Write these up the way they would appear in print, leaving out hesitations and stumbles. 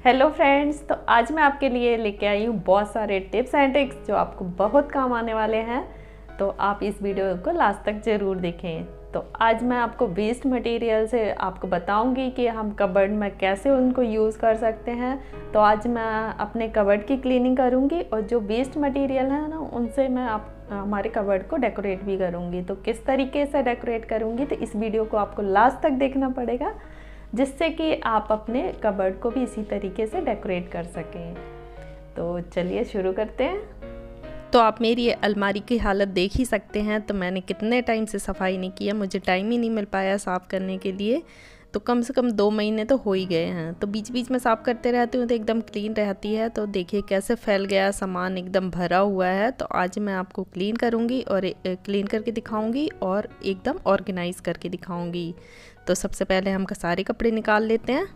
Hello friends, तो आज मैं आपके लिए लेके आई हूँ बहुत सारे टिप्स एंड ट्रिक्स जो आपको बहुत काम आने वाले हैं। तो आप इस वीडियो को लास्ट तक ज़रूर देखें। तो आज मैं आपको वेस्ट मटेरियल से आपको बताऊंगी कि हम कबर्ड में कैसे उनको यूज़ कर सकते हैं। तो आज मैं अपने कबर्ड की क्लीनिंग करूंगी और जो वेस्ट मटेरियल है ना उनसे मैं हमारे कबर्ड को डेकोरेट भी करूंगी। तो किस तरीके से डेकोरेट करूंगी तो इस वीडियो को आपको लास्ट तक देखना पड़ेगा, जिससे कि आप अपने कबर्ड को भी इसी तरीके से डेकोरेट कर सकें। तो चलिए शुरू करते हैं। तो आप मेरी अलमारी की हालत देख ही सकते हैं। तो मैंने कितने टाइम से सफाई नहीं किया, मुझे टाइम ही नहीं मिल पाया साफ़ करने के लिए। तो कम से कम 2 महीने तो हो ही गए हैं। तो बीच बीच में साफ़ करते रहती हूँ तो एकदम क्लीन रहती है। तो देखिए कैसे फैल गया, सामान एकदम भरा हुआ है। तो आज मैं आपको क्लीन करूँगी और क्लीन करके दिखाऊँगी और एकदम ऑर्गेनाइज़ करके दिखाऊँगी। तो सबसे पहले हम सारे कपड़े निकाल लेते हैं।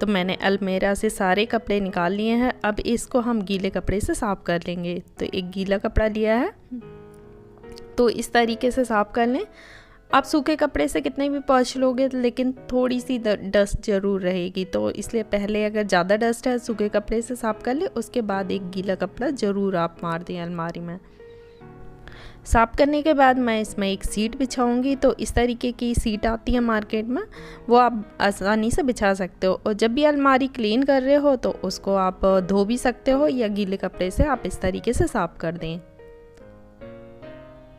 तो मैंने अलमीरा से सारे कपड़े निकाल लिए हैं। अब इसको हम गीले कपड़े से साफ़ कर लेंगे। तो एक गीला कपड़ा लिया है, तो इस तरीके से साफ़ कर लें। आप सूखे कपड़े से कितने भी पॉलिश लोगे लेकिन थोड़ी सी डस्ट ज़रूर रहेगी। तो इसलिए पहले अगर ज़्यादा डस्ट है सूखे कपड़े से साफ़ कर ले, उसके बाद एक गीला कपड़ा ज़रूर आप मार दें अलमारी में। साफ़ करने के बाद मैं इसमें एक सीट बिछाऊंगी। तो इस तरीके की सीट आती है मार्केट में, वो आप आसानी से बिछा सकते हो। और जब भी अलमारी क्लीन कर रहे हो तो उसको आप धो भी सकते हो या गीले कपड़े से आप इस तरीके से साफ़ कर दें।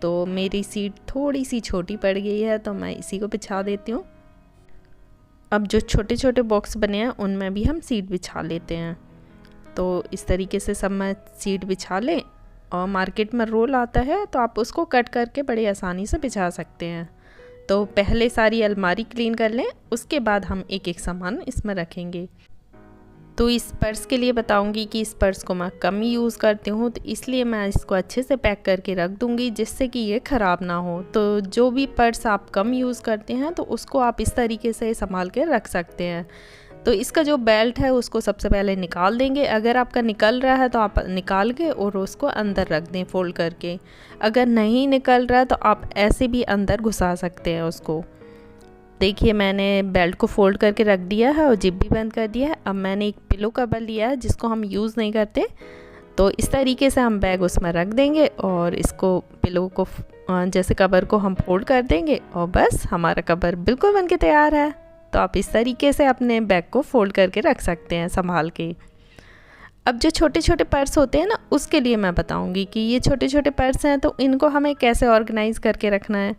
तो मेरी सीट थोड़ी सी छोटी पड़ गई है तो मैं इसी को बिछा देती हूँ। अब जो छोटे छोटे बॉक्स बने हैं उनमें भी हम सीट बिछा लेते हैं। तो इस तरीके से सब मैं सीट बिछा लें। और मार्केट में रोल आता है तो आप उसको कट करके बड़ी आसानी से बिछा सकते हैं। तो पहले सारी अलमारी क्लीन कर लें, उसके बाद हम एक एक सामान इसमें रखेंगे। तो इस पर्स के लिए बताऊंगी कि इस पर्स को मैं कम यूज़ करती हूँ, तो इसलिए मैं इसको अच्छे से पैक करके रख दूँगी जिससे कि ये ख़राब ना हो। तो जो भी पर्स आप कम यूज़ करते हैं तो उसको आप इस तरीके से संभाल के रख सकते हैं। तो इसका जो बेल्ट है उसको सबसे पहले निकाल देंगे। अगर आपका निकल रहा है तो आप निकाल के और उसको अंदर रख दें फोल्ड करके। अगर नहीं निकल रहा है तो आप ऐसे भी अंदर घुसा सकते हैं उसको। देखिए मैंने बेल्ट को फोल्ड करके रख दिया है और जिप भी बंद कर दिया है। अब मैंने एक पिलो कवर लिया है जिसको हम यूज़ नहीं करते। तो इस तरीके से हम बैग उसमें रख देंगे और इसको पिलो को जैसे कवर को हम फोल्ड कर देंगे और बस हमारा कवर बिल्कुल बन के तैयार है। तो आप इस तरीके से अपने बैग को फोल्ड करके रख सकते हैं संभाल के। अब जो छोटे छोटे पर्स होते हैं ना उसके लिए मैं बताऊंगी कि ये छोटे छोटे पर्स हैं तो इनको हमें कैसे ऑर्गेनाइज़ करके रखना है।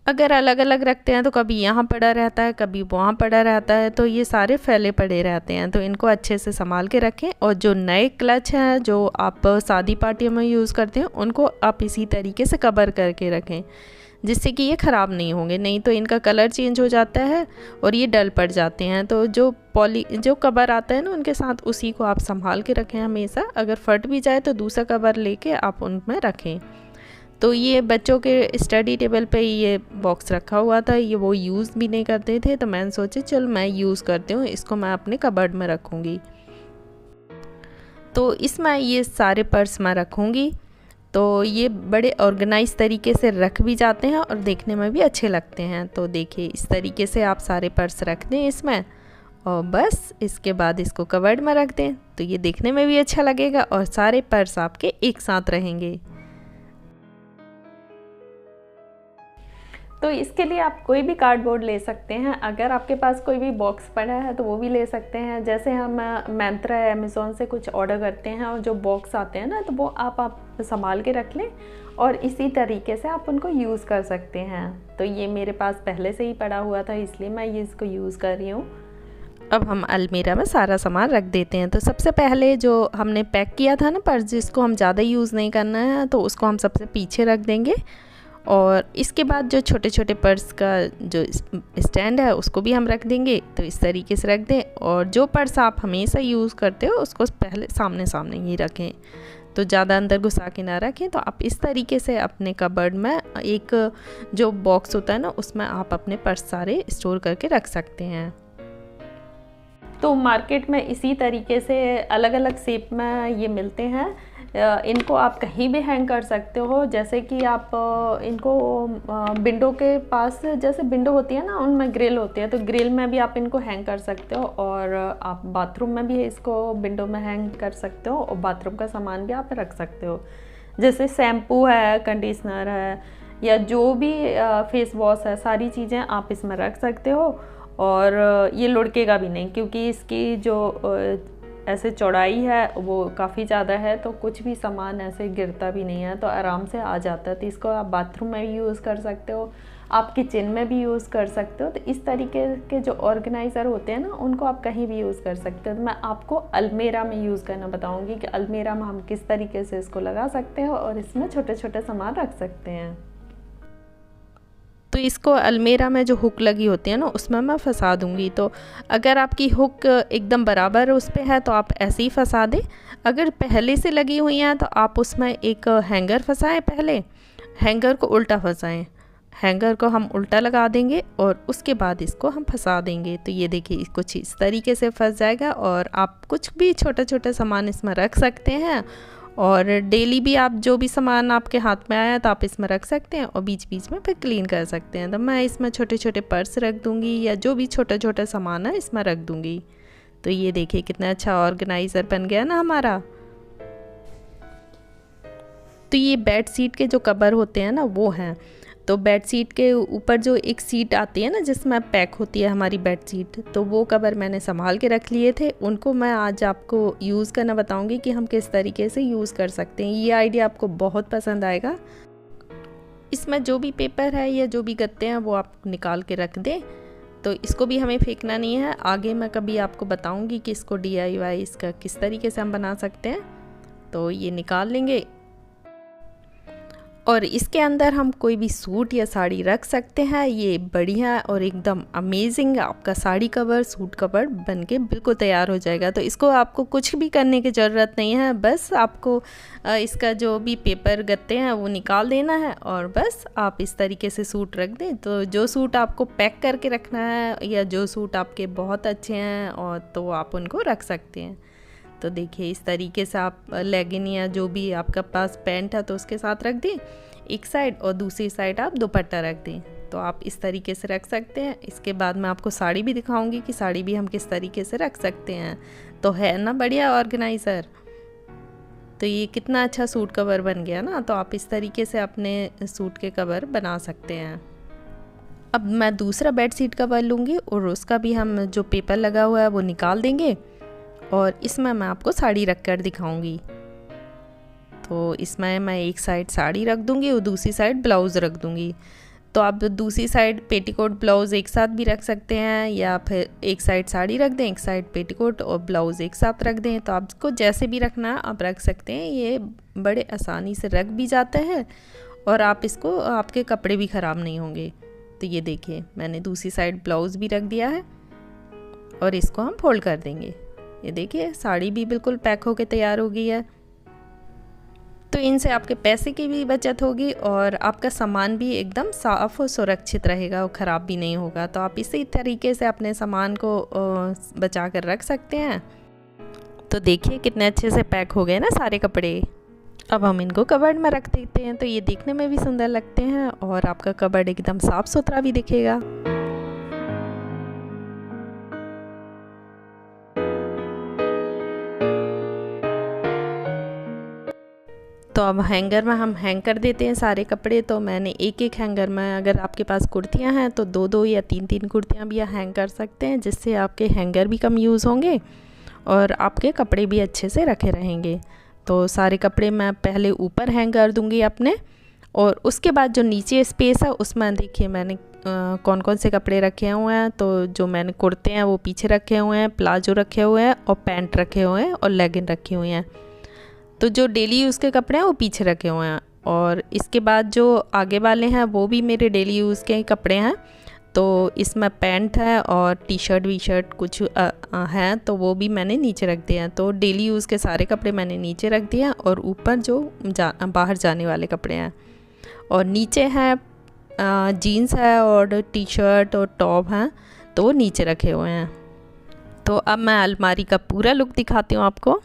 अगर अलग अलग रखते हैं तो कभी यहाँ पड़ा रहता है कभी वहाँ पड़ा रहता है, तो ये सारे फैले पड़े रहते हैं। तो इनको अच्छे से संभाल के रखें। और जो नए क्लच हैं जो आप शादी पार्टियों में यूज़ करते हैं उनको आप इसी तरीके से कवर करके रखें जिससे कि ये ख़राब नहीं होंगे, नहीं तो इनका कलर चेंज हो जाता है और ये डल पड़ जाते हैं। तो जो कवर आता है ना उनके साथ उसी को आप संभाल के रखें हमेशा। अगर फट भी जाए तो दूसरा कवर लेके आप उनमें रखें। तो ये बच्चों के स्टडी टेबल पे ये बॉक्स रखा हुआ था, ये वो यूज़ भी नहीं करते थे। तो मैंने सोचा चल मैं यूज़ करती हूँ, इसको मैं अपने कबर्ड में रखूँगी। तो इसमें ये सारे पर्स मैं रखूँगी। तो ये बड़े ऑर्गेनाइज तरीके से रख भी जाते हैं और देखने में भी अच्छे लगते हैं। तो देखिए इस तरीके से आप सारे पर्स रख दें इसमें और बस इसके बाद इसको कबर्ड में रख दें। तो ये देखने में भी अच्छा लगेगा और सारे पर्स आपके एक साथ रहेंगे। तो इसके लिए आप कोई भी कार्डबोर्ड ले सकते हैं। अगर आपके पास कोई भी बॉक्स पड़ा है तो वो भी ले सकते हैं। जैसे हम मैंत्रा या अमेज़ोन से कुछ ऑर्डर करते हैं और जो बॉक्स आते हैं ना तो वो आप संभाल के रख लें और इसी तरीके से आप उनको यूज़ कर सकते हैं। तो ये मेरे पास पहले से ही पड़ा हुआ था इसलिए मैं ये इसको यूज़ कर रही हूँ। अब हम अलमीरा में सारा सामान रख देते हैं। तो सबसे पहले जो हमने पैक किया था ना पर्स, जिसको हम ज़्यादा यूज़ नहीं करना है, तो उसको हम सबसे पीछे रख देंगे। और इसके बाद जो छोटे छोटे पर्स का जो स्टैंड है उसको भी हम रख देंगे। तो इस तरीके से रख दें। और जो पर्स आप हमेशा यूज़ करते हो उसको पहले सामने सामने ही रखें, तो ज़्यादा अंदर घुसा के ना रखें। तो आप इस तरीके से अपने कबर्ड में एक जो बॉक्स होता है ना उसमें आप अपने पर्स सारे स्टोर करके रख सकते हैं। तो मार्केट में इसी तरीके से अलग अलग शेप में ये मिलते हैं। इनको आप कहीं भी हैंग कर सकते हो। जैसे कि आप इनको विंडो के पास, जैसे विंडो होती है ना, उनमें ग्रिल होती है, तो ग्रिल में भी आप इनको हैंग कर सकते हो। और आप बाथरूम में भी इसको विंडो में हैंग कर सकते हो, और बाथरूम का सामान भी आप रख सकते हो। जैसे शैम्पू है, कंडीशनर है, या जो भी फेस वॉश है, सारी चीज़ें आप इसमें रख सकते हो। और ये लुढ़केगा भी नहीं, क्योंकि इसकी जो ऐसे चौड़ाई है वो काफ़ी ज़्यादा है, तो कुछ भी सामान ऐसे गिरता भी नहीं है, तो आराम से आ जाता है। तो इसको आप बाथरूम में भी यूज़ कर सकते हो, आप किचन में भी यूज़ कर सकते हो। तो इस तरीके के जो ऑर्गेनाइज़र होते हैं ना, उनको आप कहीं भी यूज़ कर सकते हो। तो मैं आपको अलमीरा में यूज़ करना बताऊँगी कि अलमीरा में हम किस तरीके से इसको लगा सकते हैं और इसमें छोटे छोटे सामान रख सकते हैं। तो इसको अलमीरा में जो हुक लगी होती है ना, उसमें मैं फंसा दूंगी। तो अगर आपकी हुक एकदम बराबर उस पर है तो आप ऐसे ही फंसा दें। अगर पहले से लगी हुई हैं तो आप उसमें एक हैंगर फंसाएं। पहले हैंगर को उल्टा फंसाएं, हैंगर को हम उल्टा लगा देंगे और उसके बाद इसको हम फंसा देंगे। तो ये देखिए कुछ इस तरीके से फंस जाएगा, और आप कुछ भी छोटे छोटे सामान इसमें रख सकते हैं। और डेली भी आप जो भी सामान आपके हाथ में आया तो आप इसमें रख सकते हैं, और बीच बीच में फिर क्लीन कर सकते हैं। तो मैं इसमें छोटे छोटे पर्स रख दूंगी, या जो भी छोटा छोटा सामान है इसमें रख दूंगी। तो ये देखिए कितना अच्छा ऑर्गेनाइज़र बन गया ना हमारा। तो ये बेड शीट के जो कवर होते हैं ना, वो हैं। तो बेड शीट के ऊपर जो एक सीट आती है ना, जिसमें पैक होती है हमारी बेड शीट, तो वो कवर मैंने संभाल के रख लिए थे। उनको मैं आज आपको यूज़ करना बताऊंगी कि हम किस तरीके से यूज़ कर सकते हैं। ये आइडिया आपको बहुत पसंद आएगा। इसमें जो भी पेपर है या जो भी गत्ते हैं वो आप निकाल के रख दें। तो इसको भी हमें फेंकना नहीं है। आगे मैं कभी आपको बताऊँगी कि इसको DIY इसका किस तरीके से हम बना सकते हैं। तो ये निकाल लेंगे, और इसके अंदर हम कोई भी सूट या साड़ी रख सकते हैं। ये बढ़िया और एकदम अमेजिंग आपका साड़ी कवर, सूट कवर बनके बिल्कुल तैयार हो जाएगा। तो इसको आपको कुछ भी करने की ज़रूरत नहीं है, बस आपको इसका जो भी पेपर गत्ते हैं वो निकाल देना है, और बस आप इस तरीके से सूट रख दें। तो जो सूट आपको पैक करके रखना है, या जो सूट आपके बहुत अच्छे हैं, और तो आप उनको रख सकते हैं। तो देखिए इस तरीके से आप लेगिन या जो भी आपका पास पैंट है तो उसके साथ रख दें एक साइड, और दूसरी साइड आप दुपट्टा रख दें। तो आप इस तरीके से रख सकते हैं। इसके बाद मैं आपको साड़ी भी दिखाऊंगी कि साड़ी भी हम किस तरीके से रख सकते हैं। तो है ना बढ़िया ऑर्गेनाइज़र। तो ये कितना अच्छा सूट कवर बन गया ना। तो आप इस तरीके से अपने सूट के कवर बना सकते हैं। अब मैं दूसरा बेड शीट कवर लूँगी, और उसका भी हम जो पेपर लगा हुआ है वो निकाल देंगे, और इसमें मैं आपको साड़ी रख कर दिखाऊंगी। तो इसमें मैं एक साइड साड़ी रख दूंगी और दूसरी साइड ब्लाउज़ रख दूंगी। तो आप दूसरी साइड पेटीकोट ब्लाउज़ एक साथ भी रख सकते हैं, या फिर एक साइड साड़ी रख दें, एक साइड पेटीकोट और ब्लाउज़ एक साथ रख दें। तो आपको जैसे भी रखना है आप रख सकते हैं। ये बड़े आसानी से रख भी जाता है, और आप इसको, आपके कपड़े भी ख़राब नहीं होंगे। तो ये देखिए मैंने दूसरी साइड ब्लाउज़ भी रख दिया है, और इसको हम फोल्ड कर देंगे। ये देखिए साड़ी भी बिल्कुल पैक होके तैयार हो गई है। तो इनसे आपके पैसे की भी बचत होगी, और आपका सामान भी एकदम साफ़ और सुरक्षित रहेगा, और ख़राब भी नहीं होगा। तो आप इसी तरीके से अपने सामान को बचा कर रख सकते हैं। तो देखिए कितने अच्छे से पैक हो गए ना सारे कपड़े। अब हम इनको कबर्ड में रख देते हैं, तो ये देखने में भी सुंदर लगते हैं, और आपका कबर्ड एकदम साफ़ सुथरा भी दिखेगा। तो अब हैंगर में हम हैंग कर देते हैं सारे कपड़े। तो मैंने एक एक हैंगर में, अगर आपके पास कुर्तियां हैं तो 2-2 या 3-3 कुर्तियां भी हैंग कर सकते हैं, जिससे आपके हैंगर भी कम यूज़ होंगे और आपके कपड़े भी अच्छे से रखे रहेंगे। तो सारे कपड़े मैं पहले ऊपर हैंग कर दूँगी अपने, और उसके बाद जो नीचे स्पेस है उसमें देखिए मैंने कौन कौन से कपड़े रखे हुए हैं। तो जो मैंने कुर्ते हैं वो पीछे रखे हुए हैं, प्लाजो रखे हुए हैं, और पैंट रखे हुए हैं, और लेगिन रखी हुई हैं। तो जो डेली यूज़ के कपड़े हैं वो पीछे रखे हुए हैं, और इसके बाद जो आगे वाले हैं वो भी मेरे डेली यूज़ के कपड़े हैं। तो इसमें पैंट है और टी-शर्ट वी शर्ट कुछ हैं, तो वो भी मैंने नीचे रख दिए हैं। तो डेली यूज़ के सारे कपड़े मैंने नीचे रख दिए हैं, और ऊपर जो बाहर जाने वाले कपड़े हैं, और नीचे है जीन्स है और टी-शर्ट और टॉप हैं, तो वो नीचे रखे हुए हैं। तो अब मैं अलमारी का पूरा लुक दिखाती हूँ आपको।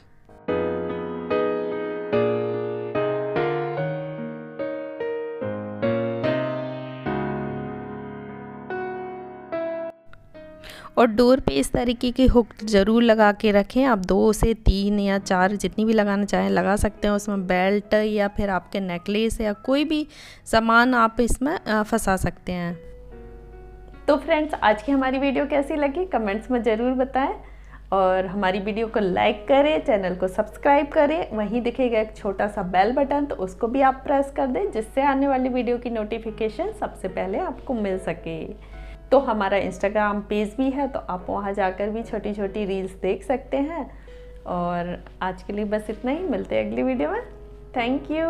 और डोर पे इस तरीके की हुक ज़रूर लगा के रखें। आप 2 से 3 या 4 जितनी भी लगाना चाहें लगा सकते हैं। उसमें बेल्ट या फिर आपके नेकलेस या कोई भी सामान आप इसमें फंसा सकते हैं। तो फ्रेंड्स, आज की हमारी वीडियो कैसी लगी कमेंट्स में ज़रूर बताएं और हमारी वीडियो को लाइक करें, चैनल को सब्सक्राइब करें। वहीं दिखेगा एक छोटा सा बेल बटन, तो उसको भी आप प्रेस कर दें जिससे आने वाली वीडियो की नोटिफिकेशन सबसे पहले आपको मिल सके। तो हमारा इंस्टाग्राम पेज भी है, तो आप वहां जाकर भी छोटी छोटी रील्स देख सकते हैं। और आज के लिए बस इतना ही, मिलते हैं अगली वीडियो में। Thank you.